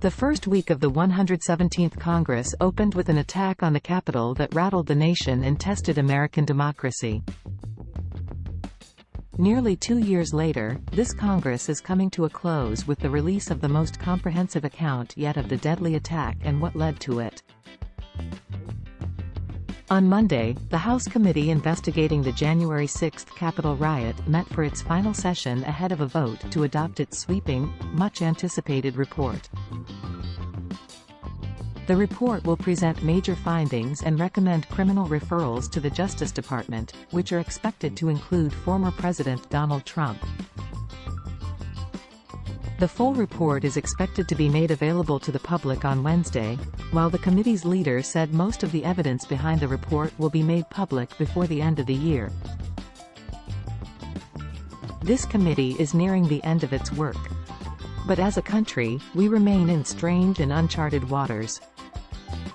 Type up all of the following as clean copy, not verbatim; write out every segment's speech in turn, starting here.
The first week of the 117th Congress opened with an attack on the Capitol that rattled the nation and tested American democracy. Nearly 2 years later, this Congress is coming to a close with the release of the most comprehensive account yet of the deadly attack and what led to it. On Monday, the House Committee investigating the January 6 Capitol riot met for its final session ahead of a vote to adopt its sweeping, much-anticipated report. The report will present major findings and recommend criminal referrals to the Justice Department, which are expected to include former President Donald Trump. The full report is expected to be made available to the public on Wednesday, while the committee's leader said most of the evidence behind the report will be made public before the end of the year. This committee is nearing the end of its work. But as a country, we remain in strange and uncharted waters.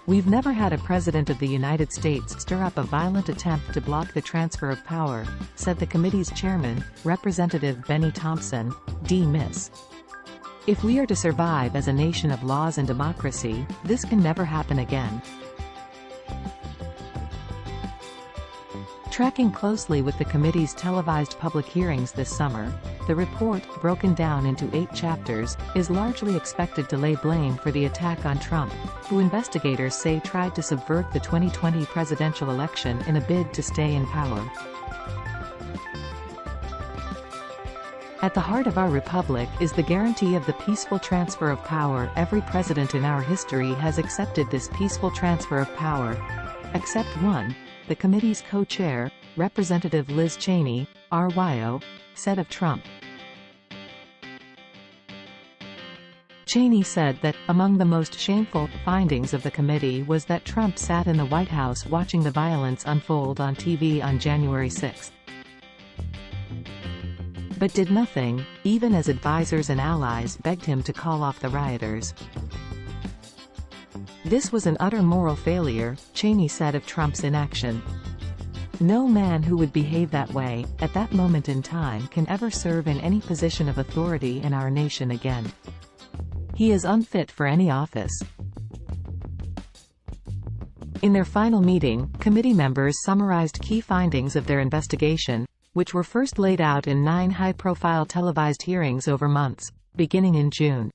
We've never had a president of the United States stir up a violent attempt to block the transfer of power, said the committee's chairman, Representative Benny Thompson, D-Miss. If we are to survive as a nation of laws and democracy, this can never happen again. Tracking closely with the committee's televised public hearings this summer, the report, broken down into 8 chapters, is largely expected to lay blame for the attack on Trump, who investigators say tried to subvert the 2020 presidential election in a bid to stay in power. At the heart of our republic is the guarantee of the peaceful transfer of power. Every president in our history has accepted this peaceful transfer of power. Except one, the committee's co-chair, Representative Liz Cheney, RYO, said of Trump. Cheney said that, among the most shameful findings of the committee was that Trump sat in the White House watching the violence unfold on TV on January 6. But did nothing, even as advisors and allies begged him to call off the rioters. This was an utter moral failure, Cheney said of Trump's inaction. No man who would behave that way, at that moment in time, can ever serve in any position of authority in our nation again. He is unfit for any office. In their final meeting, committee members summarized key findings of their investigation, which were first laid out in 9 high-profile televised hearings over months, beginning in June.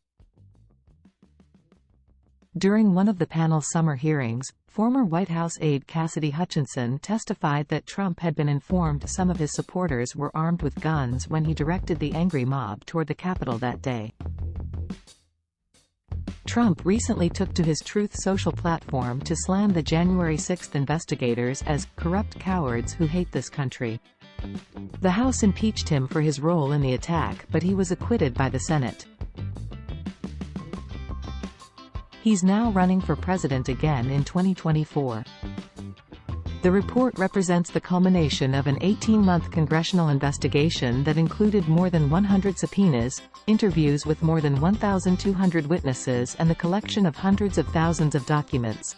During one of the panel's summer hearings, former White House aide Cassidy Hutchinson testified that Trump had been informed some of his supporters were armed with guns when he directed the angry mob toward the Capitol that day. Trump recently took to his Truth Social platform to slam the January 6 investigators as corrupt cowards who hate this country. The House impeached him for his role in the attack, but he was acquitted by the Senate. He's now running for president again in 2024. The report represents the culmination of an 18-month congressional investigation that included more than 100 subpoenas, interviews with more than 1,200 witnesses and the collection of hundreds of thousands of documents.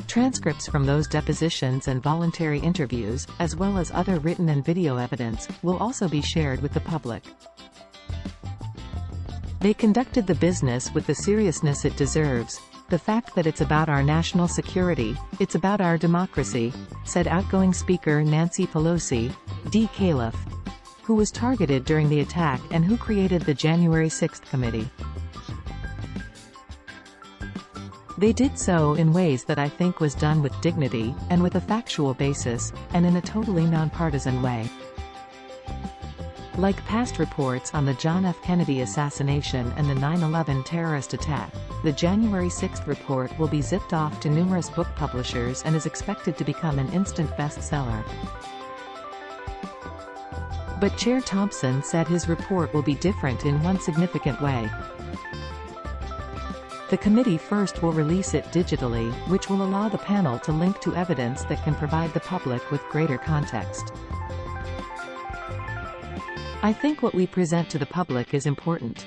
Transcripts from those depositions and voluntary interviews, as well as other written and video evidence, will also be shared with the public. They conducted the business with the seriousness it deserves. The fact that it's about our national security, it's about our democracy, said outgoing Speaker Nancy Pelosi, D. Califf, who was targeted during the attack and who created the January 6 committee. They did so in ways that I think was done with dignity, and with a factual basis, and in a totally nonpartisan way. Like past reports on the John F. Kennedy assassination and the 9/11 terrorist attack, the January 6 report will be zipped off to numerous book publishers and is expected to become an instant bestseller. But Chair Thompson said his report will be different in one significant way. The committee first will release it digitally, which will allow the panel to link to evidence that can provide the public with greater context. I think what we present to the public is important.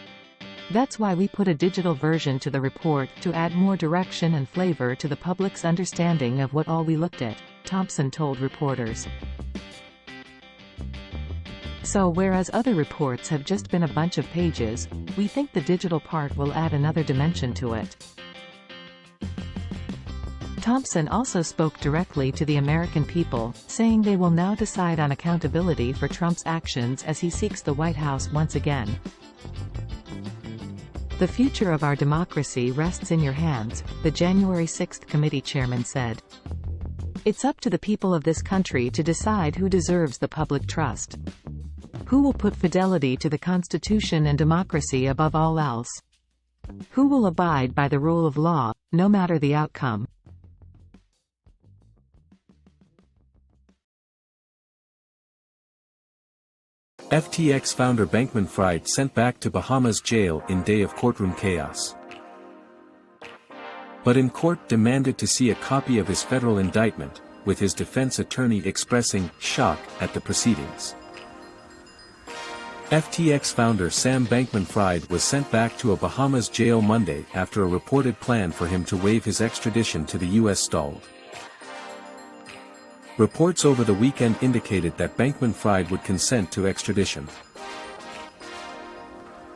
That's why we put a digital version to the report, to add more direction and flavor to the public's understanding of what all we looked at, Thompson told reporters. So whereas other reports have just been a bunch of pages, we think the digital part will add another dimension to it. Thompson also spoke directly to the American people, saying they will now decide on accountability for Trump's actions as he seeks the White House once again. The future of our democracy rests in your hands, the January 6th committee chairman said. It's up to the people of this country to decide who deserves the public trust. Who will put fidelity to the Constitution and democracy above all else? Who will abide by the rule of law, no matter the outcome? FTX founder Bankman-Fried sent back to Bahamas jail in day of courtroom chaos. But in court demanded to see a copy of his federal indictment, with his defense attorney expressing shock at the proceedings. FTX founder Sam Bankman-Fried was sent back to a Bahamas jail Monday after a reported plan for him to waive his extradition to the U.S. stalled. Reports over the weekend indicated that Bankman-Fried would consent to extradition.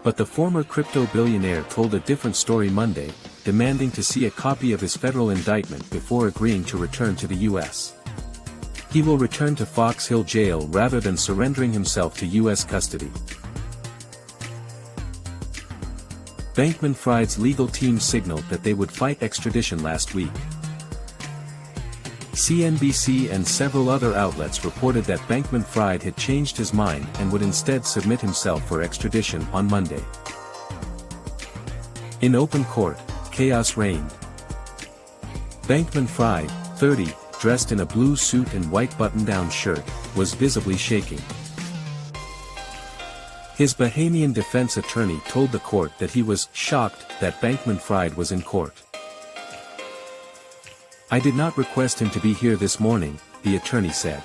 But the former crypto billionaire told a different story Monday, demanding to see a copy of his federal indictment before agreeing to return to the U.S. He will return to Fox Hill Jail rather than surrendering himself to U.S. custody. Bankman-Fried's legal team signaled that they would fight extradition last week. CNBC and several other outlets reported that Bankman-Fried had changed his mind and would instead submit himself for extradition on Monday. In open court, chaos reigned. Bankman-Fried, 30, dressed in a blue suit and white button-down shirt, was visibly shaking. His Bahamian defense attorney told the court that he was shocked that Bankman-Fried was in court. "I did not request him to be here this morning," the attorney said.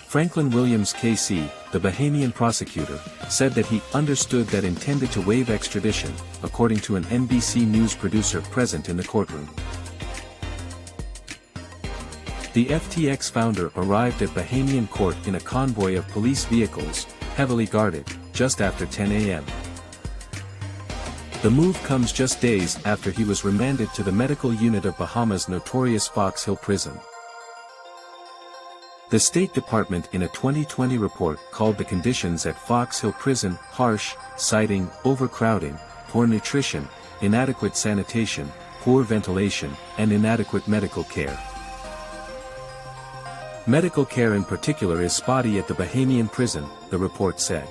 Franklin Williams KC, the Bahamian prosecutor, said that he understood that intended to waive extradition, according to an NBC News producer present in the courtroom. The FTX founder arrived at Bahamian court in a convoy of police vehicles, heavily guarded, just after 10 a.m. The move comes just days after he was remanded to the medical unit of Bahamas' notorious Fox Hill prison. The State Department in a 2020 report called the conditions at Fox Hill Prison harsh, citing overcrowding, poor nutrition, inadequate sanitation, poor ventilation, and inadequate medical care. Medical care in particular is spotty at the Bahamian prison, the report said.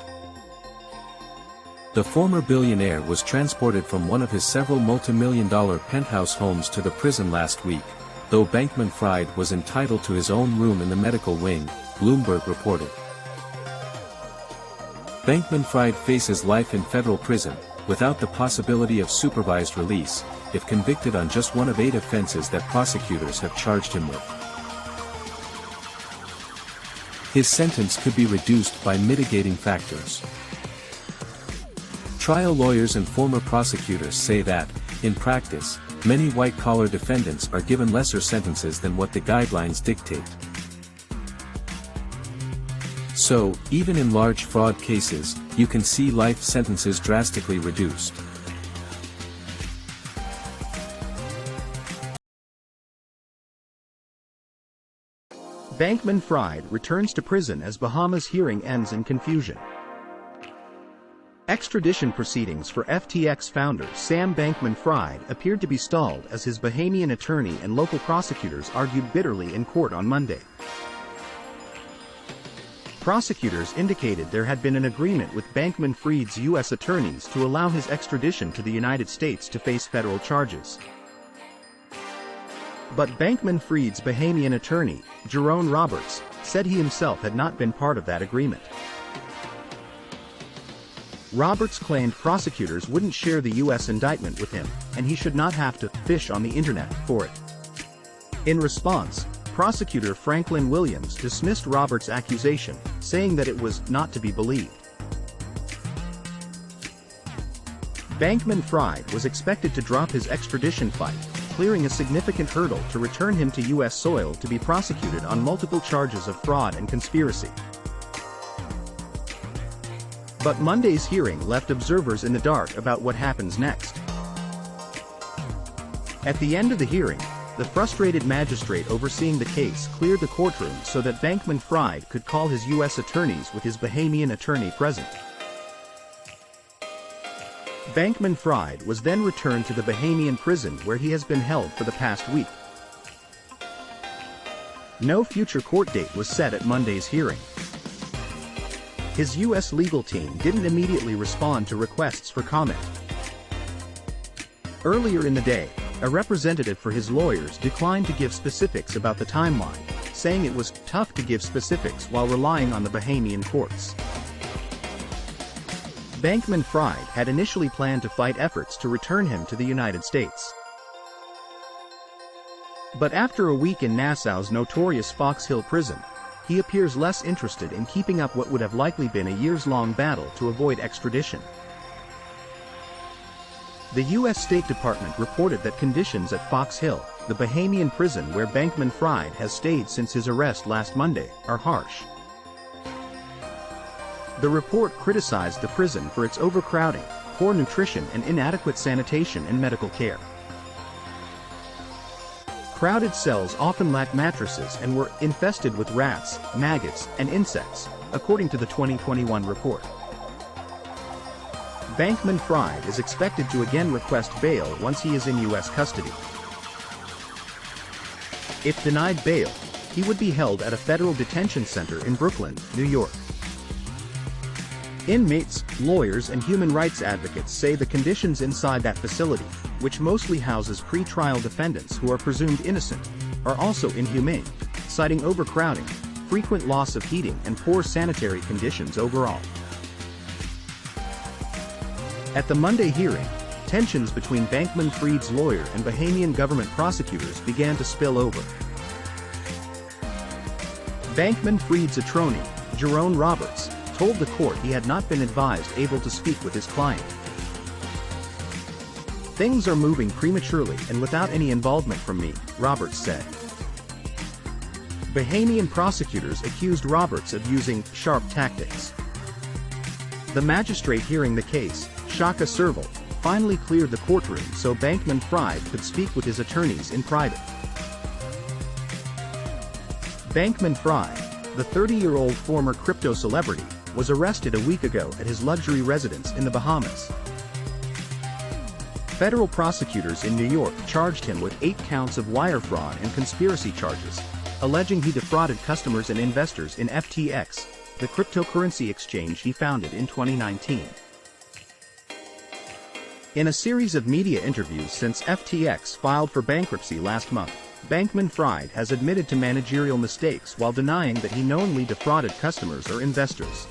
The former billionaire was transported from one of his several multi-million-dollar penthouse homes to the prison last week, though Bankman-Fried was entitled to his own room in the medical wing, Bloomberg reported. Bankman-Fried faces life in federal prison, without the possibility of supervised release, if convicted on just one of 8 offenses that prosecutors have charged him with. His sentence could be reduced by mitigating factors. Trial lawyers and former prosecutors say that, in practice, many white-collar defendants are given lesser sentences than what the guidelines dictate. So, even in large fraud cases, you can see life sentences drastically reduced. Bankman-Fried returns to prison as Bahamas hearing ends in confusion. Extradition proceedings for FTX founder Sam Bankman-Fried appeared to be stalled as his Bahamian attorney and local prosecutors argued bitterly in court on Monday. Prosecutors indicated there had been an agreement with Bankman-Fried's U.S. attorneys to allow his extradition to the United States to face federal charges. But Bankman-Fried's Bahamian attorney, Jerone Roberts, said he himself had not been part of that agreement. Roberts claimed prosecutors wouldn't share the U.S. indictment with him, and he should not have to fish on the internet for it. In response, prosecutor Franklin Williams dismissed Roberts' accusation, saying that it was not to be believed. Bankman-Fried was expected to drop his extradition fight, clearing a significant hurdle to return him to U.S. soil to be prosecuted on multiple charges of fraud and conspiracy. But Monday's hearing left observers in the dark about what happens next. At the end of the hearing, the frustrated magistrate overseeing the case cleared the courtroom so that Bankman-Fried could call his U.S. attorneys with his Bahamian attorney present. Bankman-Fried was then returned to the Bahamian prison where he has been held for the past week. No future court date was set at Monday's hearing. His U.S. legal team didn't immediately respond to requests for comment. Earlier in the day, a representative for his lawyers declined to give specifics about the timeline, saying it was tough to give specifics while relying on the Bahamian courts. Bankman-Fried had initially planned to fight efforts to return him to the United States. But after a week in Nassau's notorious Fox Hill prison, he appears less interested in keeping up what would have likely been a years-long battle to avoid extradition. The U.S. State Department reported that conditions at Fox Hill, the Bahamian prison where Bankman-Fried has stayed since his arrest last Monday, are harsh. The report criticized the prison for its overcrowding, poor nutrition and inadequate sanitation and medical care. Crowded cells often lack mattresses and were infested with rats, maggots, and insects, according to the 2021 report. Bankman-Fried is expected to again request bail once he is in U.S. custody. If denied bail, he would be held at a federal detention center in Brooklyn, New York. Inmates, lawyers and human rights advocates say the conditions inside that facility, which mostly houses pre-trial defendants who are presumed innocent, are also inhumane, citing overcrowding, frequent loss of heating and poor sanitary conditions overall. At the Monday hearing, tensions between Bankman-Fried's lawyer and Bahamian government prosecutors began to spill over. Bankman-Fried's attorney, Jerone Roberts, told the court he had not been advised able to speak with his client. "Things are moving prematurely and without any involvement from me," Roberts said. Bahamian prosecutors accused Roberts of using sharp tactics. The magistrate hearing the case, Shaka Serval, finally cleared the courtroom so Bankman-Fried could speak with his attorneys in private. Bankman-Fried, the 30-year-old former crypto celebrity, was arrested a week ago at his luxury residence in the Bahamas. Federal prosecutors in New York charged him with 8 counts of wire fraud and conspiracy charges, alleging he defrauded customers and investors in FTX, the cryptocurrency exchange he founded in 2019. In a series of media interviews since FTX filed for bankruptcy last month, Bankman-Fried has admitted to managerial mistakes while denying that he knowingly defrauded customers or investors.